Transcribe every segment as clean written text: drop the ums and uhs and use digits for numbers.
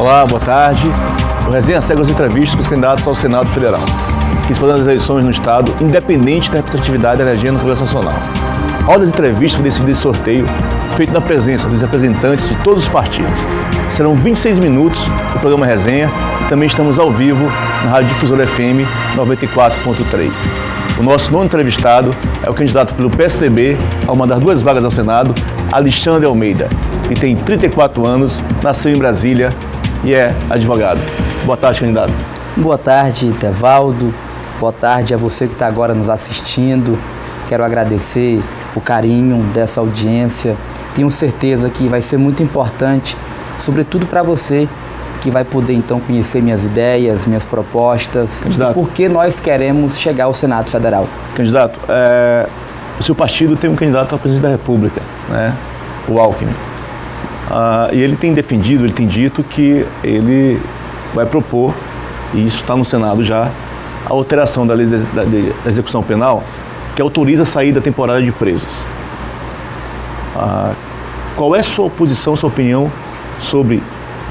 Olá, boa tarde. O Resenha segue as entrevistas com os candidatos ao Senado Federal, que disputam as eleições no Estado, independente da representatividade da legenda no Congresso Nacional. A ordem das entrevistas foi decidida esse sorteio, feito na presença dos representantes de todos os partidos. Serão 26 minutos do programa Resenha e também estamos ao vivo na Rádio Difusora FM 94.3. O nosso nono entrevistado é o candidato pelo PSDB a uma das duas vagas ao Senado, Alexandre Almeida. Ele tem 34 anos, nasceu em Brasília e é advogado. Boa tarde, candidato. Boa tarde, Tevaldo. Boa tarde a você que está agora nos assistindo. Quero agradecer o carinho dessa audiência. Tenho certeza que vai ser muito importante, sobretudo para você, que vai poder então conhecer minhas ideias, minhas propostas, e por que nós queremos chegar ao Senado Federal. Candidato, o seu partido tem um candidato à presidência da República, né? O Alckmin. E ele tem defendido, ele tem dito que ele vai propor, e isso está no Senado já, a alteração da lei da execução penal que autoriza a saída temporária de presos. Qual é a sua posição, sua opinião sobre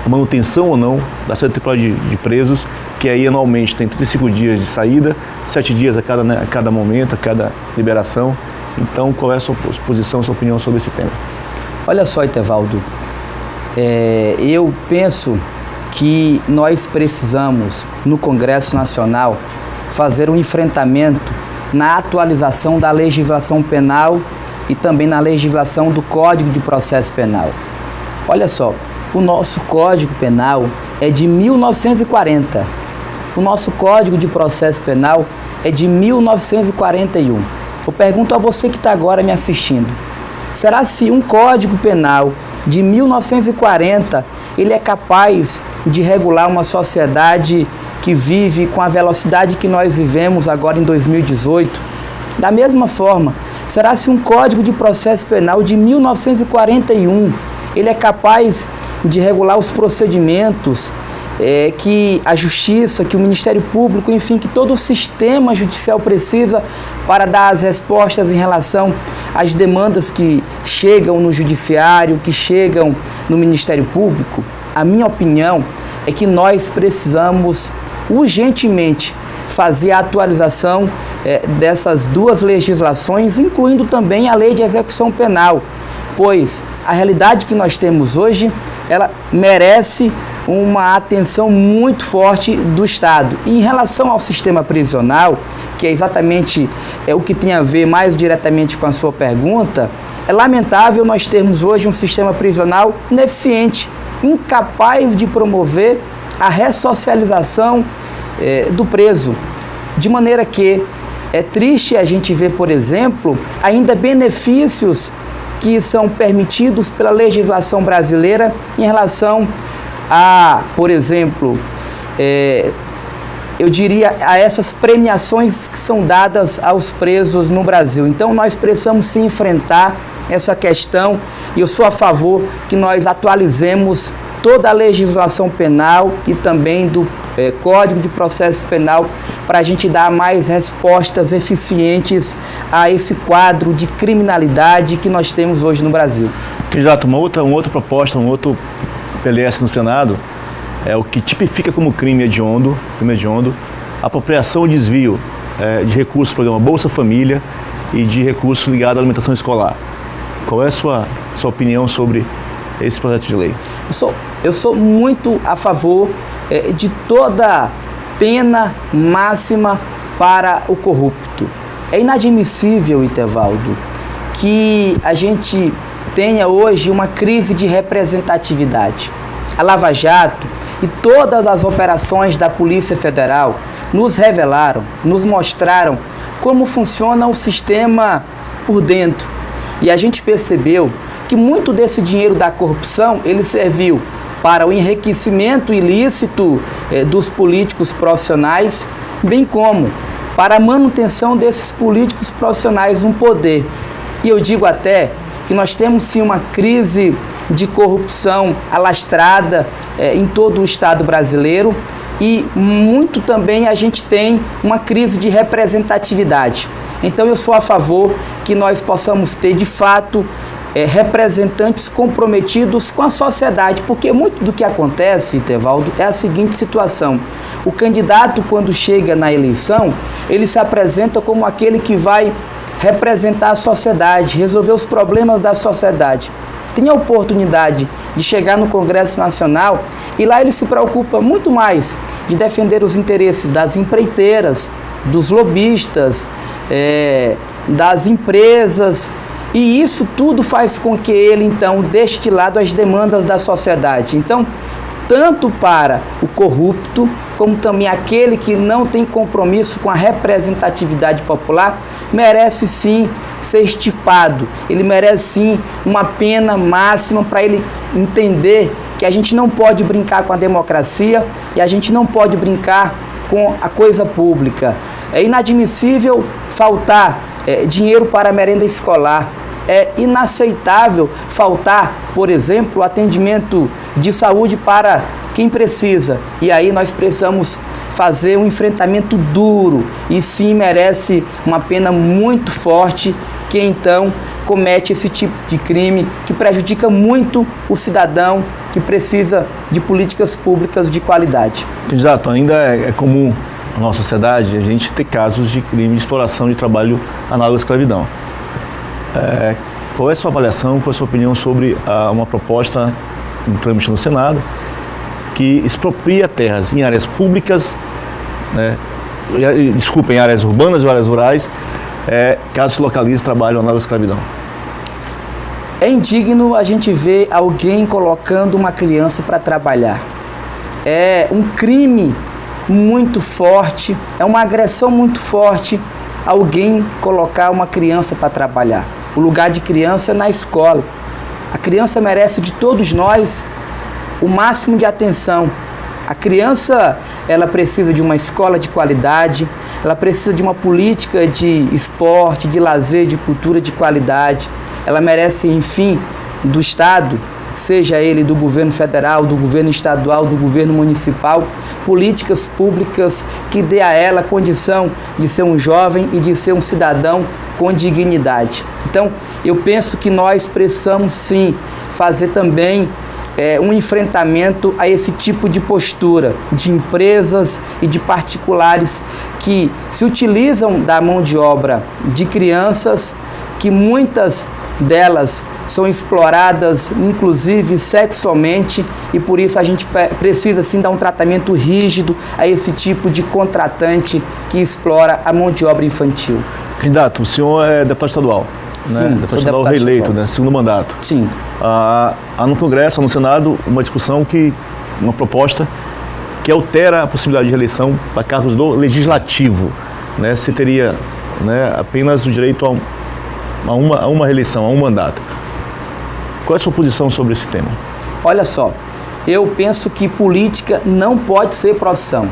a manutenção ou não da saída temporária de presos, que aí anualmente tem 35 dias de saída, 7 dias a cada momento, a cada liberação. Então, qual é a sua posição, sua opinião sobre esse tema? Olha só, Tevaldo, eu penso que nós precisamos, no Congresso Nacional, fazer um enfrentamento na atualização da legislação penal e também na legislação do Código de Processo Penal. Olha só, o nosso Código Penal é de 1940. O nosso Código de Processo Penal é de 1941. Eu pergunto a você que está agora me assistindo, será se um Código Penal de 1940 ele é capaz de regular uma sociedade que vive com a velocidade que nós vivemos agora em 2018? Da mesma forma, será se um Código de Processo Penal de 1941 ele é capaz de regular os procedimentos que a Justiça, que o Ministério Público, enfim, que todo o sistema judicial precisa para dar as respostas em relação às demandas que chegam no Judiciário, que chegam no Ministério Público? A minha opinião é que nós precisamos urgentemente fazer a atualização dessas duas legislações, incluindo também a Lei de Execução Penal, pois a realidade que nós temos hoje, ela merece uma atenção muito forte do Estado. E em relação ao sistema prisional, que é exatamente o que tem a ver mais diretamente com a sua pergunta, é lamentável nós termos hoje um sistema prisional ineficiente, incapaz de promover a ressocialização do preso, de maneira que é triste a gente ver, por exemplo, ainda benefícios que são permitidos pela legislação brasileira em relação a, por exemplo, eu diria a essas premiações que são dadas aos presos no Brasil. Então nós precisamos sim enfrentar essa questão e eu sou a favor que nós atualizemos toda a legislação penal e também do Código de Processo Penal para a gente dar mais respostas eficientes a esse quadro de criminalidade que nós temos hoje no Brasil. Candidato, uma outra proposta, um outro PLS no Senado é o que tipifica como crime hediondo, apropriação ou desvio de recursos do programa Bolsa Família e de recursos ligados à alimentação escolar. Qual é a sua opinião sobre esse projeto de lei? Eu sou muito a favor de toda pena máxima para o corrupto. É inadmissível, Tevaldo, que a gente tenha hoje uma crise de representatividade. A Lava Jato e todas as operações da Polícia Federal nos revelaram, nos mostraram como funciona o sistema por dentro. E a gente percebeu que muito desse dinheiro da corrupção, ele serviu para o enriquecimento ilícito dos políticos profissionais, bem como para a manutenção desses políticos profissionais no poder. E eu digo até que nós temos sim uma crise de corrupção alastrada em todo o Estado brasileiro e muito também a gente tem uma crise de representatividade. Então eu sou a favor que nós possamos ter de fato representantes comprometidos com a sociedade, porque muito do que acontece, Itevaldo, é a seguinte situação: o candidato, quando chega na eleição, ele se apresenta como aquele que vai representar a sociedade, resolver os problemas da sociedade. Tem a oportunidade de chegar no Congresso Nacional e lá ele se preocupa muito mais de defender os interesses das empreiteiras, dos lobistas, das empresas, e isso tudo faz com que ele, então, deixe de lado as demandas da sociedade. Então, tanto para o corrupto, como também aquele que não tem compromisso com a representatividade popular, merece sim ser estipado, ele merece sim uma pena máxima para ele entender que a gente não pode brincar com a democracia e a gente não pode brincar com a coisa pública. É inadmissível faltar dinheiro para a merenda escolar. É inaceitável faltar, por exemplo, atendimento de saúde para quem precisa. E aí nós precisamos fazer um enfrentamento duro e sim merece uma pena muito forte quem então comete esse tipo de crime que prejudica muito o cidadão que precisa de políticas públicas de qualidade. Candidato, ainda é comum na nossa sociedade a gente ter casos de crime de exploração de trabalho análogo à escravidão. Qual é a sua avaliação, qual é a sua opinião sobre uma proposta em trâmite no Senado que expropria terras em áreas públicas, em áreas urbanas ou áreas rurais, caso se localize trabalho análogo à escravidão? É indigno a gente ver alguém colocando uma criança para trabalhar. É um crime muito forte, é uma agressão muito forte alguém colocar uma criança para trabalhar. O lugar de criança é na escola. A criança merece de todos nós o máximo de atenção. A criança, ela precisa de uma escola de qualidade, ela precisa de uma política de esporte, de lazer, de cultura de qualidade. Ela merece, enfim, do Estado, seja ele do governo federal, do governo estadual, do governo municipal, políticas públicas que dê a ela a condição de ser um jovem e de ser um cidadão com dignidade. Então, eu penso que nós precisamos sim fazer também um enfrentamento a esse tipo de postura de empresas e de particulares que se utilizam da mão de obra de crianças, que muitas delas são exploradas, inclusive sexualmente, e por isso a gente precisa sim dar um tratamento rígido a esse tipo de contratante que explora a mão de obra infantil. Candidato, o senhor é deputado estadual, sim, né? Deputado estadual reeleito, né? Segundo mandato. Sim. Há no Congresso, no Senado, uma discussão, uma proposta que altera a possibilidade de reeleição para cargos do Legislativo, né? Se teria, né, apenas o direito a uma reeleição, a um mandato. Qual é a sua posição sobre esse tema? Olha só, eu penso que política não pode ser profissão.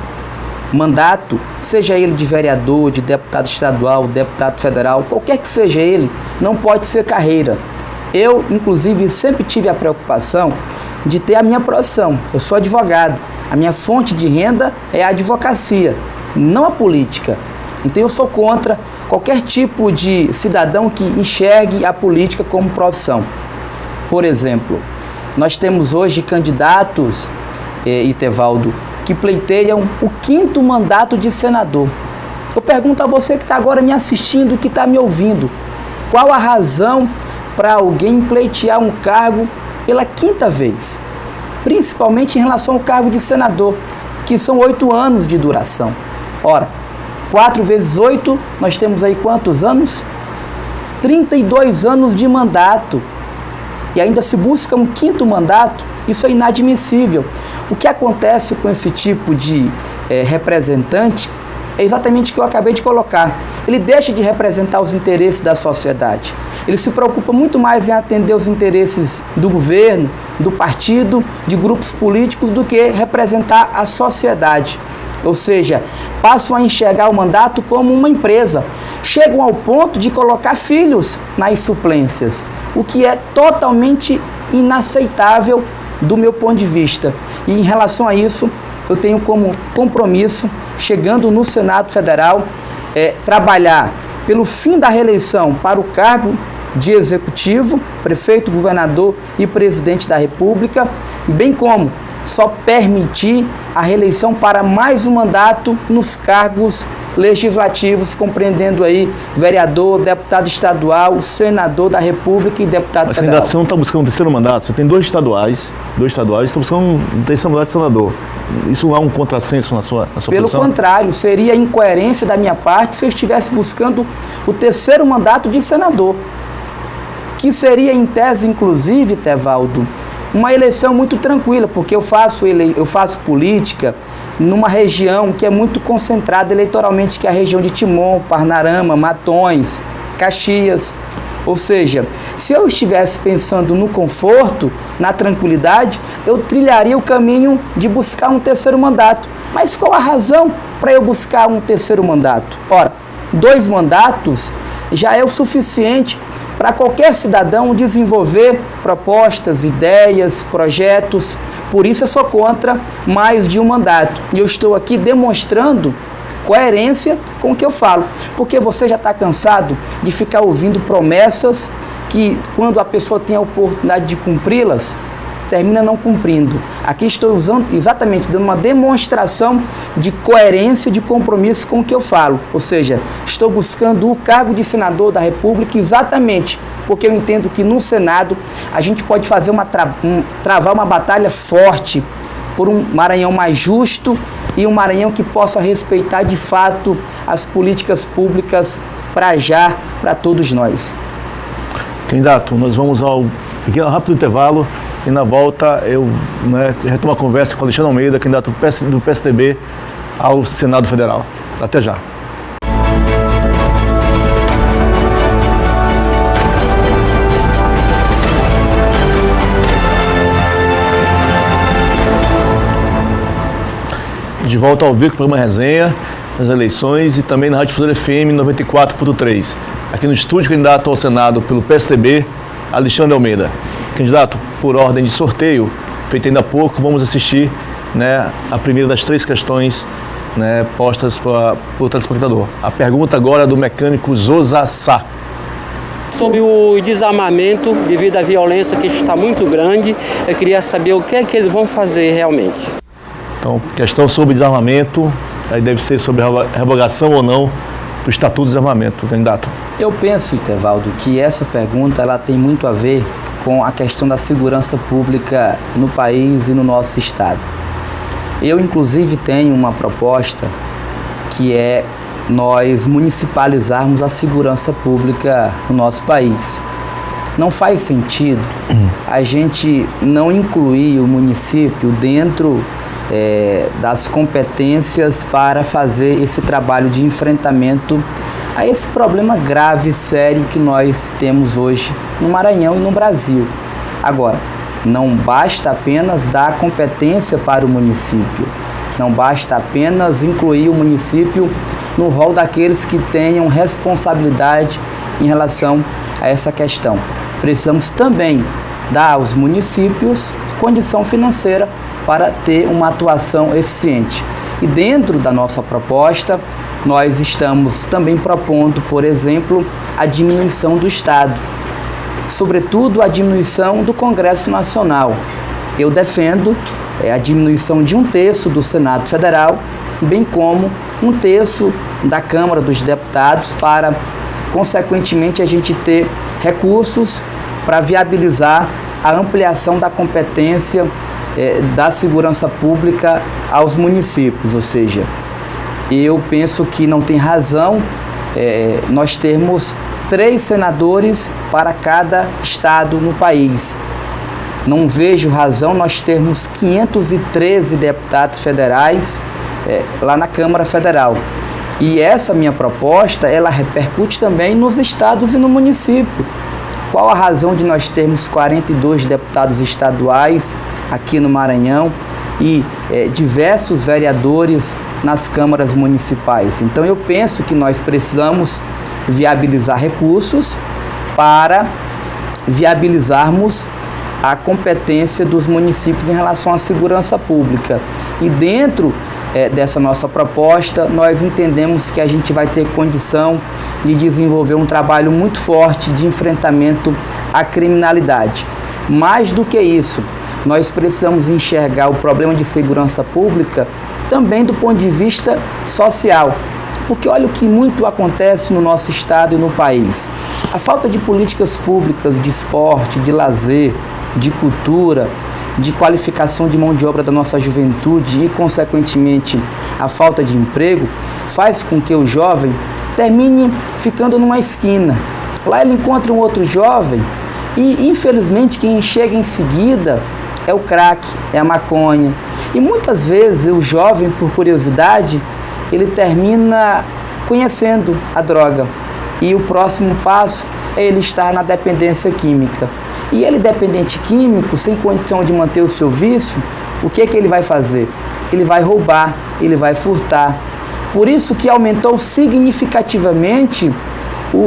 Mandato, seja ele de vereador, de deputado estadual, deputado federal, qualquer que seja ele, não pode ser carreira. Eu, inclusive, sempre tive a preocupação de ter a minha profissão. Eu sou advogado. A minha fonte de renda é a advocacia, não a política. Então eu sou contra qualquer tipo de cidadão que enxergue a política como profissão. Por exemplo, nós temos hoje candidatos, Itevaldo, que pleiteiam o 5º mandato de senador. Eu pergunto a você que está agora me assistindo, que está me ouvindo, qual a razão para alguém pleitear um cargo pela 5ª vez? Principalmente em relação ao cargo de senador, que são 8 anos de duração. Ora, 4 vezes 8, nós temos aí quantos anos? 32 anos de mandato. E ainda se busca um 5º mandato, isso é inadmissível. O que acontece com esse tipo de representante é exatamente o que eu acabei de colocar. Ele deixa de representar os interesses da sociedade. Ele se preocupa muito mais em atender os interesses do governo, do partido, de grupos políticos, do que representar a sociedade. Ou seja, passam a enxergar o mandato como uma empresa. Chegam ao ponto de colocar filhos nas suplências, o que é totalmente inaceitável do meu ponto de vista. E em relação a isso, eu tenho como compromisso, chegando no Senado Federal, trabalhar pelo fim da reeleição para o cargo de executivo, prefeito, governador e presidente da República, bem como só permitir a reeleição para mais um mandato nos cargos legislativos, compreendendo aí vereador, deputado estadual, senador da República e deputado Mas, federal. candidato, você não está buscando um terceiro mandato, você tem dois estaduais, está buscando um terceiro mandato de senador. Isso não é um contrassenso na sua Pelo posição? contrário, seria incoerência da minha parte se eu estivesse buscando o terceiro mandato de senador, que seria em tese, inclusive, Tevaldo, uma eleição muito tranquila, porque eu faço política numa região que é muito concentrada eleitoralmente, que é a região de Timon, Parnarama, Matões, Caxias. Ou seja, se eu estivesse pensando no conforto, na tranquilidade, eu trilharia o caminho de buscar um terceiro mandato. Mas qual a razão para eu buscar um terceiro mandato? Ora, 2 mandatos já é o suficiente para qualquer cidadão desenvolver propostas, ideias, projetos. Por isso eu sou contra mais de um mandato. E eu estou aqui demonstrando coerência com o que eu falo. Porque você já está cansado de ficar ouvindo promessas que, quando a pessoa tem a oportunidade de cumpri-las, termina não cumprindo. Aqui estou usando exatamente, dando uma demonstração de coerência, de compromisso com o que eu falo. Ou seja, estou buscando o cargo de senador da República exatamente porque eu entendo que no Senado a gente pode fazer travar uma batalha forte por um Maranhão mais justo e um Maranhão que possa respeitar de fato as políticas públicas para todos nós. Candidato, nós vamos ao pequeno rápido intervalo e na volta eu retomo a conversa com o Alexandre Almeida, candidato do PSDB ao Senado Federal. Até já. De volta ao vivo com o programa Resenha das eleições e também na Rádio Difusora FM 94.3. Aqui no estúdio, candidato ao Senado pelo PSDB, Alexandre Almeida. Candidato, por ordem de sorteio, feito ainda há pouco, vamos assistir a primeira das 3 questões postas pelo telespectador. A pergunta agora é do mecânico Zosa Sá. Sobre o desarmamento, devido à violência que está muito grande, eu queria saber o que é que eles vão fazer realmente. Então, questão sobre desarmamento, aí deve ser sobre a revogação ou não do Estatuto de Desarmamento, candidato. Eu penso, Tevaldo, que essa pergunta ela tem muito a ver com a questão da segurança pública no país e no nosso estado. Eu, inclusive, tenho uma proposta que é nós municipalizarmos a segurança pública no nosso país. Não faz sentido a gente não incluir o município dentro das competências para fazer esse trabalho de enfrentamento a esse problema grave, sério que nós temos hoje no Maranhão e no Brasil. Agora, não basta apenas dar competência para o município, não basta apenas incluir o município no rol daqueles que tenham responsabilidade em relação a essa questão. Precisamos também dar aos municípios condição financeira para ter uma atuação eficiente. E dentro da nossa proposta, nós estamos também propondo, por exemplo, a diminuição do Estado, sobretudo a diminuição do Congresso Nacional. Eu defendo a diminuição de 1/3 do Senado Federal, bem como 1/3 da Câmara dos Deputados, para, consequentemente, a gente ter recursos para viabilizar a ampliação da competência da segurança pública aos municípios. Ou seja, eu penso que não tem razão nós termos 3 senadores para cada estado no país. Não vejo razão nós termos 513 deputados federais lá na Câmara Federal. E essa minha proposta, ela repercute também nos estados e no município. Qual a razão de nós termos 42 deputados estaduais aqui no Maranhão e diversos vereadores nas câmaras municipais? Então eu penso que nós precisamos viabilizar recursos para viabilizarmos a competência dos municípios em relação à segurança pública. E dentro dessa nossa proposta, nós entendemos que a gente vai ter condição de desenvolver um trabalho muito forte de enfrentamento à criminalidade. Mais do que isso, nós precisamos enxergar o problema de segurança pública também do ponto de vista social. Porque olha o que muito acontece no nosso estado e no país. A falta de políticas públicas de esporte, de lazer, de cultura, de qualificação de mão de obra da nossa juventude e, consequentemente, a falta de emprego, faz com que o jovem termine ficando numa esquina. Lá ele encontra um outro jovem e, infelizmente, quem chega em seguida é o crack, é a maconha. E muitas vezes o jovem, por curiosidade, ele termina conhecendo a droga. E o próximo passo é ele estar na dependência química. E ele, dependente químico, sem condição de manter o seu vício, o que é que ele vai fazer? Ele vai roubar, ele vai furtar. Por isso que aumentou significativamente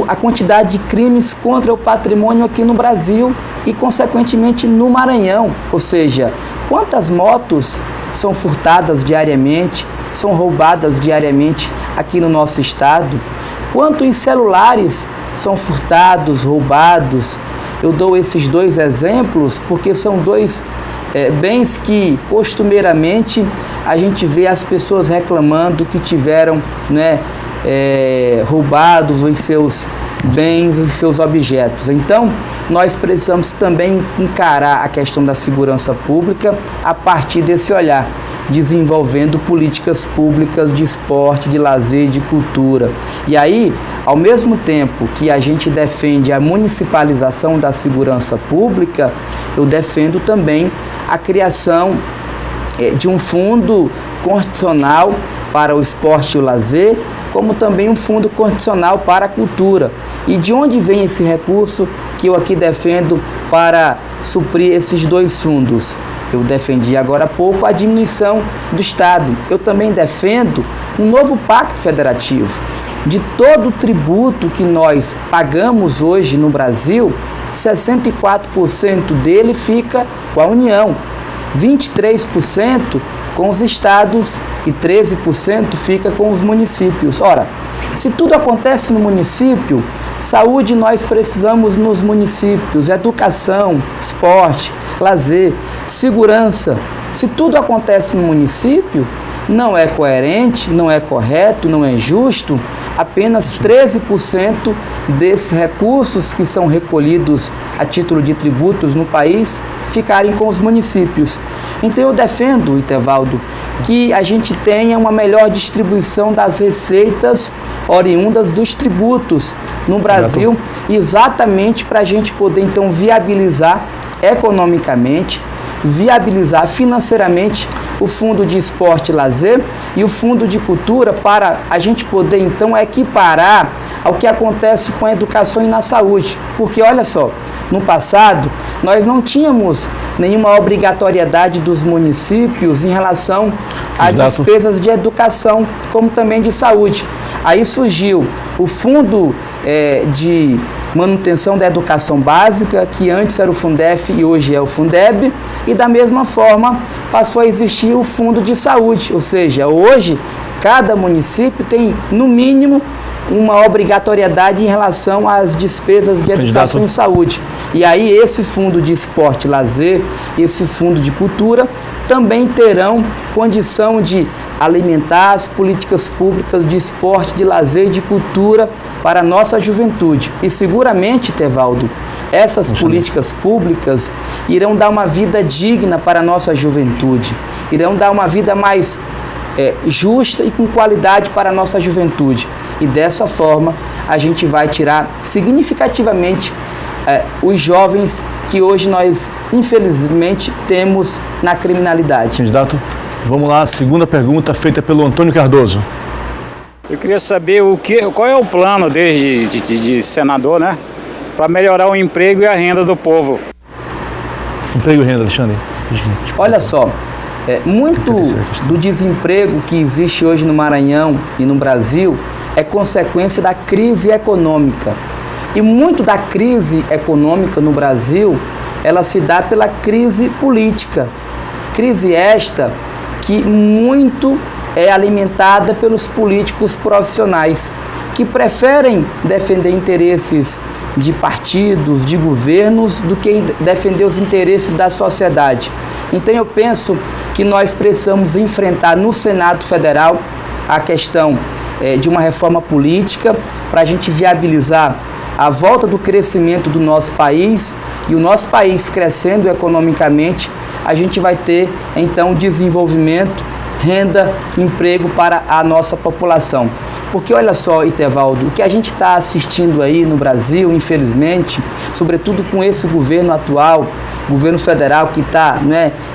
a quantidade de crimes contra o patrimônio aqui no Brasil e, consequentemente, no Maranhão. Ou seja, quantas motos são furtadas diariamente, são roubadas diariamente aqui no nosso estado? Quantos celulares são furtados, roubados? Eu dou esses dois exemplos porque são dois bens que costumeiramente a gente vê as pessoas reclamando que tiveram, roubados os seus bens, os seus objetos. Então, nós precisamos também encarar a questão da segurança pública a partir desse olhar, desenvolvendo políticas públicas de esporte, de lazer, de cultura. E aí, ao mesmo tempo que a gente defende a municipalização da segurança pública, eu defendo também a criação de um fundo constitucional para o esporte e o lazer, como também um fundo constitucional para a cultura. E de onde vem esse recurso que eu aqui defendo para suprir esses dois fundos? Eu defendi agora há pouco a diminuição do Estado. Eu também defendo um novo pacto federativo. De todo o tributo que nós pagamos hoje no Brasil, 64% dele fica com a União, 23% com os estados e 13% fica com os municípios. Ora, se tudo acontece no município, saúde nós precisamos nos municípios, educação, esporte, lazer, segurança. Se tudo acontece no município, não é coerente, não é correto, não é justo apenas 13% desses recursos que são recolhidos a título de tributos no país ficarem com os municípios. Então eu defendo, Itevaldo, que a gente tenha uma melhor distribuição das receitas oriundas dos tributos no Brasil, exatamente para a gente poder então viabilizar economicamente, viabilizar financeiramente o Fundo de Esporte e Lazer e o Fundo de Cultura, para a gente poder então equiparar ao que acontece com a educação e na saúde. Porque olha só, no passado nós não tínhamos nenhuma obrigatoriedade dos municípios em relação a despesas de educação, como também de saúde. Aí surgiu o Fundo de Manutenção da Educação Básica, que antes era o Fundef e hoje é o Fundeb, e da mesma forma passou a existir o Fundo de Saúde, ou seja, hoje cada município tem no mínimo uma obrigatoriedade em relação às despesas de educação e saúde. E aí esse fundo de esporte e lazer, esse fundo de cultura, também terão condição de alimentar as políticas públicas de esporte, de lazer e de cultura para a nossa juventude. E seguramente, Tevaldo, essas políticas públicas irão dar uma vida digna para a nossa juventude, irão dar uma vida mais justa e com qualidade para a nossa juventude. E dessa forma a gente vai tirar significativamente os jovens que hoje nós infelizmente temos na criminalidade. Candidato, vamos lá, a segunda pergunta feita pelo Antônio Cardoso. Eu queria saber qual é o plano dele de senador, né, para melhorar o emprego e a renda do povo. Emprego e renda, Alexandre. Olha só, muito do desemprego que existe hoje no Maranhão e no Brasil é consequência da crise econômica. E muito da crise econômica no Brasil, ela se dá pela crise política. Crise esta que muito é alimentada pelos políticos profissionais, que preferem defender interesses de partidos, de governos, do que defender os interesses da sociedade. Então eu penso que nós precisamos enfrentar no Senado Federal a questão de uma reforma política para a gente viabilizar a volta do crescimento do nosso país, e o nosso país crescendo economicamente, a gente vai ter então desenvolvimento, renda, emprego para a nossa população. Porque olha só, Itevaldo, o que a gente está assistindo aí no Brasil, infelizmente, sobretudo com esse governo atual, governo federal que está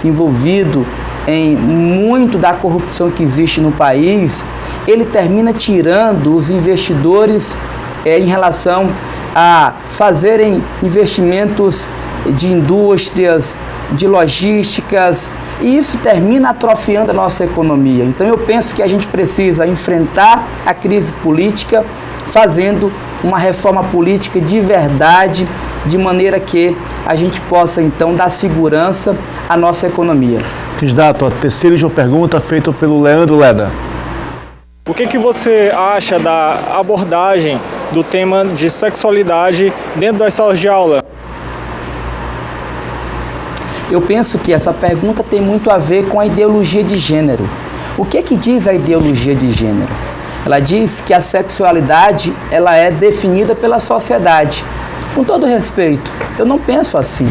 envolvido em muito da corrupção que existe no país, ele termina tirando os investidores em relação a fazerem investimentos de indústrias, de logísticas, e isso termina atrofiando a nossa economia. Então eu penso que a gente precisa enfrentar a crise política fazendo uma reforma política de verdade, de maneira que a gente possa então dar segurança à nossa economia. Candidato, a terceira e última pergunta feita pelo Leandro Leda. O que você acha da abordagem do tema de sexualidade dentro das salas de aula? Eu penso que essa pergunta tem muito a ver com a ideologia de gênero. O que diz a ideologia de gênero? Ela diz que a sexualidade ela é definida pela sociedade. Com todo respeito, eu não penso assim.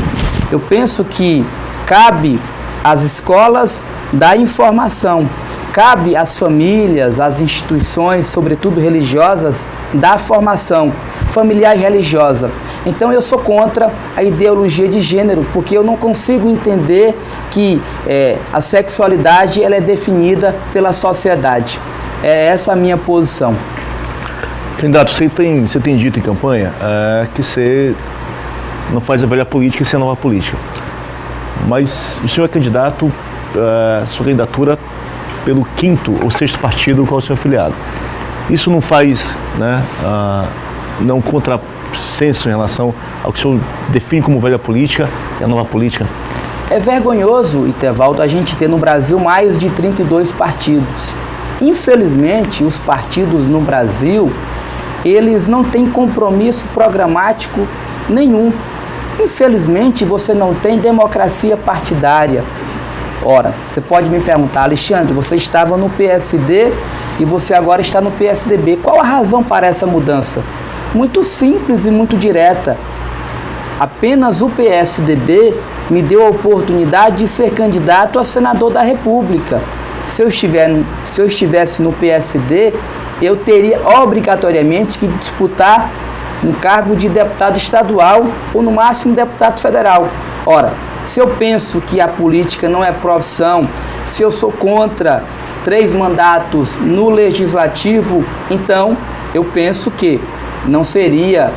Eu penso que cabe às escolas dar informação, cabe às famílias, às instituições, sobretudo religiosas, dar formação familiar e religiosa. Então eu sou contra a ideologia de gênero, porque eu não consigo entender que a sexualidade ela é definida pela sociedade. É essa a minha posição. Candidato, você tem dito em campanha que você não faz a velha política e você é a nova política. Mas o senhor é candidato, sua candidatura pelo 5º ou 6º partido com o senhor afiliado. Isso não faz, não contrassenso em relação ao que o senhor define como velha política e a nova política? É vergonhoso, Itevaldo, a gente ter no Brasil mais de 32 partidos. Infelizmente, os partidos no Brasil, eles não têm compromisso programático nenhum. Infelizmente, você não tem democracia partidária. Ora, você pode me perguntar, Alexandre, você estava no PSD e você agora está no PSDB. Qual a razão para essa mudança? Muito simples e muito direta. Apenas o PSDB me deu a oportunidade de ser candidato a senador da República. Se eu estivesse no PSD, eu teria obrigatoriamente que disputar um cargo de deputado estadual ou, no máximo, deputado federal. Ora, se eu penso que a política não é profissão, se eu sou contra 3 mandatos no legislativo, então eu penso que não seria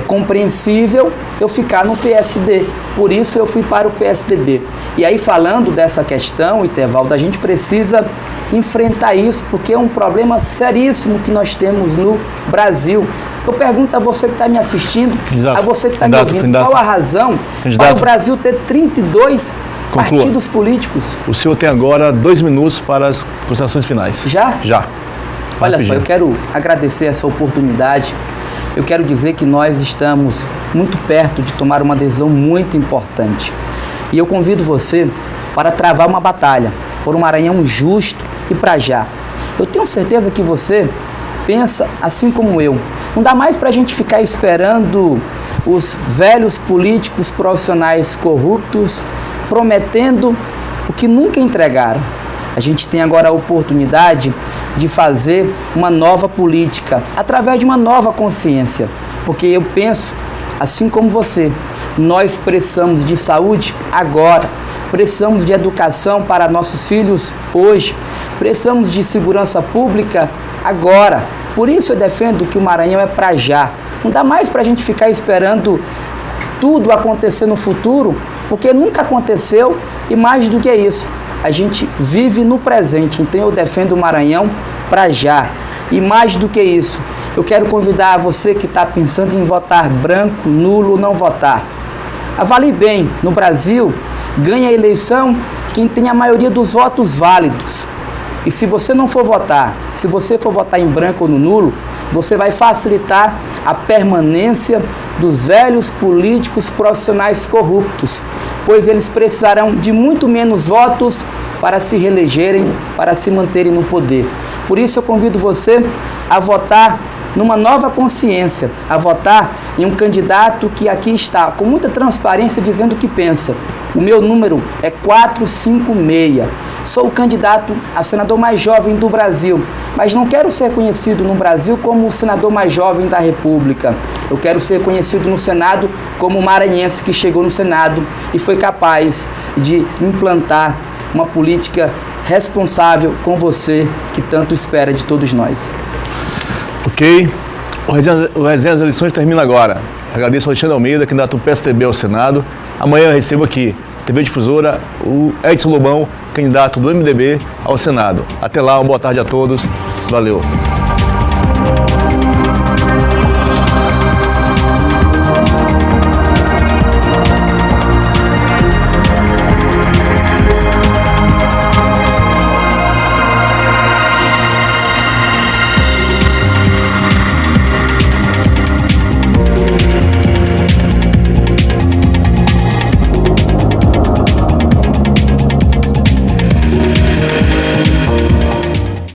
compreensível eu ficar no PSD. Por isso eu fui para o PSDB. E aí, falando dessa questão, Itevaldo, a gente precisa enfrentar isso, porque é um problema seríssimo que nós temos no Brasil. Eu pergunto a você que está me assistindo, a você que está me ouvindo, qual a razão para o Brasil ter 32 partidos políticos? O senhor tem agora 2 minutos para as considerações finais. Já? Já. Olha só, eu quero agradecer essa oportunidade. Eu quero dizer que nós estamos muito perto de tomar uma decisão muito importante. E eu convido você para travar uma batalha por um Maranhão justo e para já. Eu tenho certeza que você pensa assim como eu. Não dá mais para a gente ficar esperando os velhos políticos profissionais corruptos prometendo o que nunca entregaram. A gente tem agora a oportunidade de fazer uma nova política através de uma nova consciência, porque eu penso, assim como você, nós precisamos de saúde agora, precisamos de educação para nossos filhos hoje, precisamos de segurança pública agora. Por isso eu defendo que o Maranhão é para já. Não dá mais para a gente ficar esperando tudo acontecer no futuro, porque nunca aconteceu, e mais do que isso, a gente vive no presente. Então eu defendo o Maranhão para já. E mais do que isso, eu quero convidar você que está pensando em votar branco, nulo, não votar. Avalie bem, no Brasil, ganha a eleição quem tem a maioria dos votos válidos. E se você não for votar, se você for votar em branco ou no nulo, você vai facilitar a permanência dos velhos políticos profissionais corruptos, pois eles precisarão de muito menos votos para se reelegerem, para se manterem no poder. Por isso eu convido você a votar numa nova consciência, a votar em um candidato que aqui está com muita transparência dizendo o que pensa. O meu número é 456. Sou o candidato a senador mais jovem do Brasil, mas não quero ser conhecido no Brasil como o senador mais jovem da República. Eu quero ser conhecido no Senado como o maranhense que chegou no Senado e foi capaz de implantar uma política responsável com você que tanto espera de todos nós. Ok. O Resenha das Eleições termina agora. Agradeço ao Alexandre Almeida, candidato do PSDB ao Senado. Amanhã eu recebo aqui, TV Difusora, o Edson Lobão, candidato do MDB ao Senado. Até lá, uma boa tarde a todos. Valeu.